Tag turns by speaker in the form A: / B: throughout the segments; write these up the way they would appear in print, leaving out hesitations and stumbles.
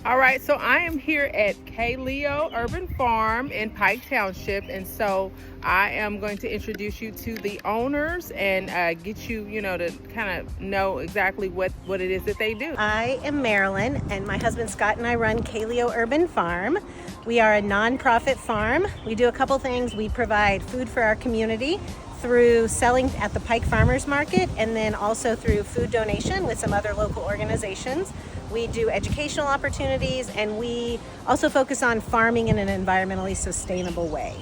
A: All right, so I am here at KayLeo Urban Farm in Pike Township, and so I am going to introduce you to the owners and get you, to kind of know exactly what it is that they do.
B: I am Marilyn, and my husband Scott and I run KayLeo Urban Farm. We are a nonprofit farm. We do a couple things. We provide food for our community through selling at the Pike Farmers Market, and then also through food donation with some other local organizations. We do educational opportunities, and we also focus on farming in an environmentally sustainable way.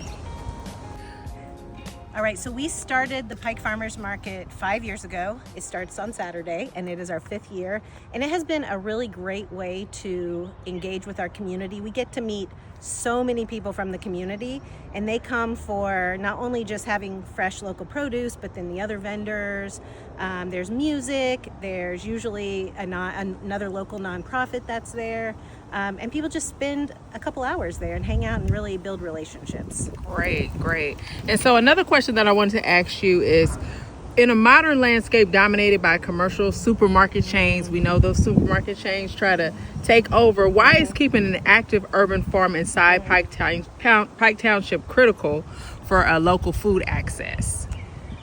B: All right, so we started the Pike Farmers Market 5 years ago. It starts on Saturday, and it is our 5th year. And it has been a really great way to engage with our community. We get to meet so many people from the community, and they come for not only just having fresh local produce, but then the other vendors. There's music, there's usually another local nonprofit that's there. And people just spend a couple hours there and hang out and really build relationships.
A: Great. And so another question that I wanted to ask you is, in a modern landscape dominated by commercial supermarket chains, we know those supermarket chains try to take over. Why is keeping an active urban farm inside Pike Township critical for local food access?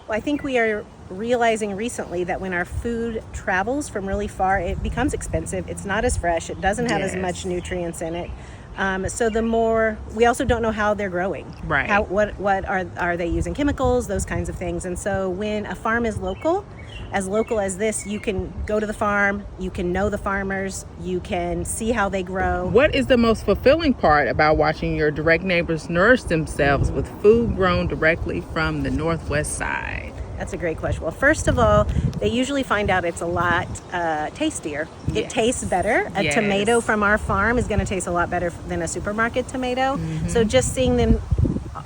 B: Well, I think we are realizing recently that when our food travels from really far, it becomes expensive. It's not as fresh. It doesn't have as much nutrients in it. So the more, we also don't know how they're growing.
A: Right.
B: What are they using chemicals, those kinds of things. And so when a farm is local as this, you can go to the farm, you can know the farmers, you can see how they grow.
A: What is the most fulfilling part about watching your direct neighbors nourish themselves with food grown directly from the Northwest side?
B: That's a great question. Well, first of all, they usually find out it's a lot tastier. It tastes better. A tomato from our farm is going to taste a lot better than a supermarket tomato. Mm-hmm. So just seeing them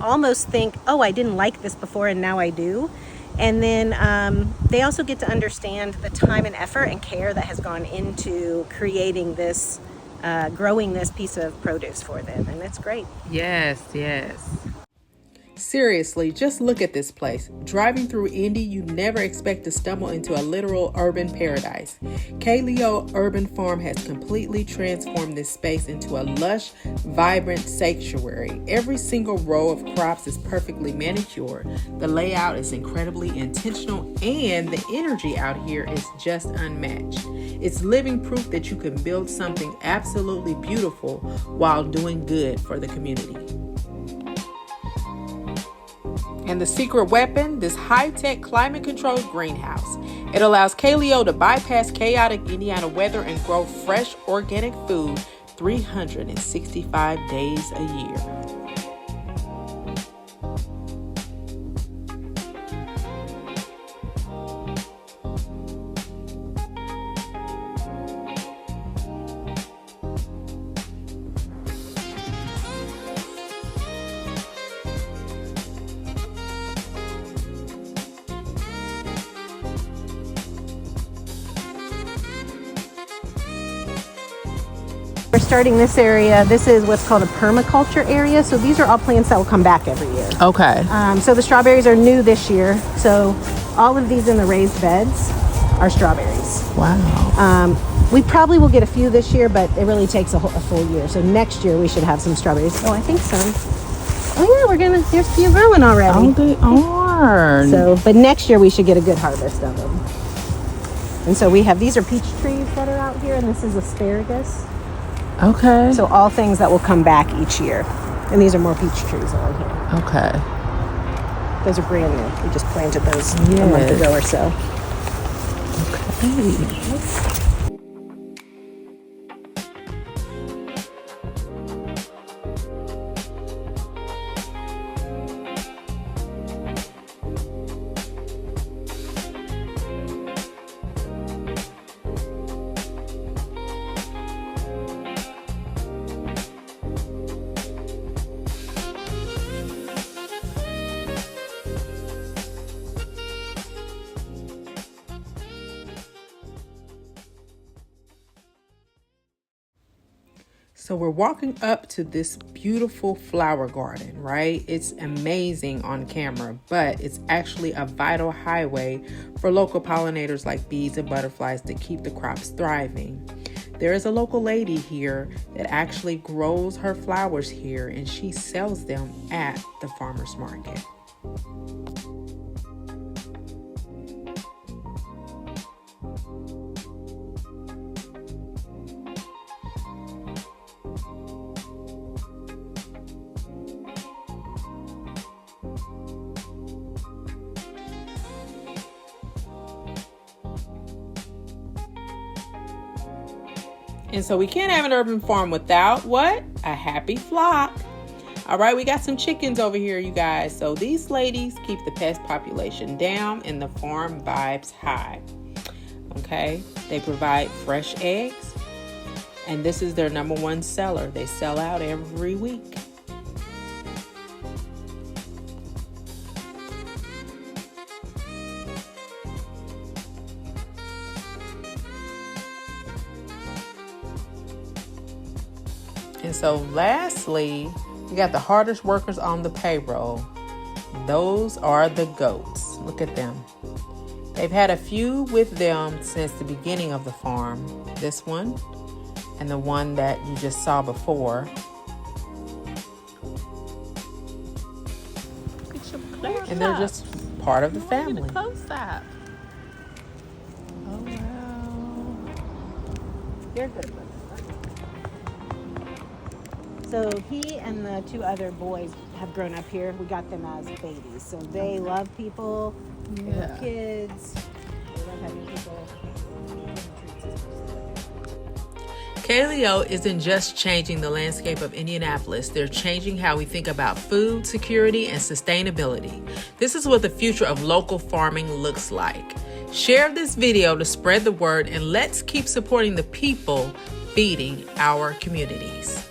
B: almost think, oh, I didn't like this before and now I do. And then they also get to understand the time and effort and care that has gone into creating this, growing this piece of produce for them. And it's great.
A: Yes. Seriously, just look at this place. Driving through Indy, you never expect to stumble into a literal urban paradise. KayLeo Urban Farm has completely transformed this space into a lush, vibrant sanctuary. Every single row of crops is perfectly manicured. The layout is incredibly intentional, and the energy out here is just unmatched. It's living proof that you can build something absolutely beautiful while doing good for the community. And the secret weapon, this high-tech climate-controlled greenhouse. It allows KayLeo to bypass chaotic Indiana weather and grow fresh, organic food 365 days a year.
B: We're starting this area. This is what's called a permaculture area. So these are all plants that will come back every year.
A: Okay.
B: So the strawberries are new this year. So all of these in the raised beds are strawberries.
A: Wow.
B: We probably will get a few this year, but it really takes a full year. So next year we should have some strawberries. Oh, I think so. Oh yeah, there's a few growing already.
A: Oh, they are.
B: So, but next year we should get a good harvest of them. And so these are peach trees that are out here, and this is asparagus.
A: Okay.
B: So all things that will come back each year. And these are more peach trees along here.
A: Okay.
B: Those are brand new. We just planted those a month ago or so.
A: Okay. So we're walking up to this beautiful flower garden, right? It's amazing on camera, but it's actually a vital highway for local pollinators like bees and butterflies to keep the crops thriving. There is a local lady here that actually grows her flowers here, and she sells them at the farmer's market. And so we can't have an urban farm without what? A happy flock. All right, we got some chickens over here, you guys. So these ladies keep the pest population down and the farm vibes high. Okay, they provide fresh eggs, and this is their number one seller. They sell out every week. And so lastly, we got the hardest workers on the payroll. Those are the goats. Look at them. They've had a few with them since the beginning of the farm. This one and the one that you just saw before. And they're just part of the family.
C: Oh, wow.
B: They're good. So he and the two other boys have grown up here. We got them as babies. So they love people, they love kids, they love having people.
A: KayLeo isn't just changing the landscape of Indianapolis, they're changing how we think about food security and sustainability. This is what the future of local farming looks like. Share this video to spread the word, and let's keep supporting the people feeding our communities.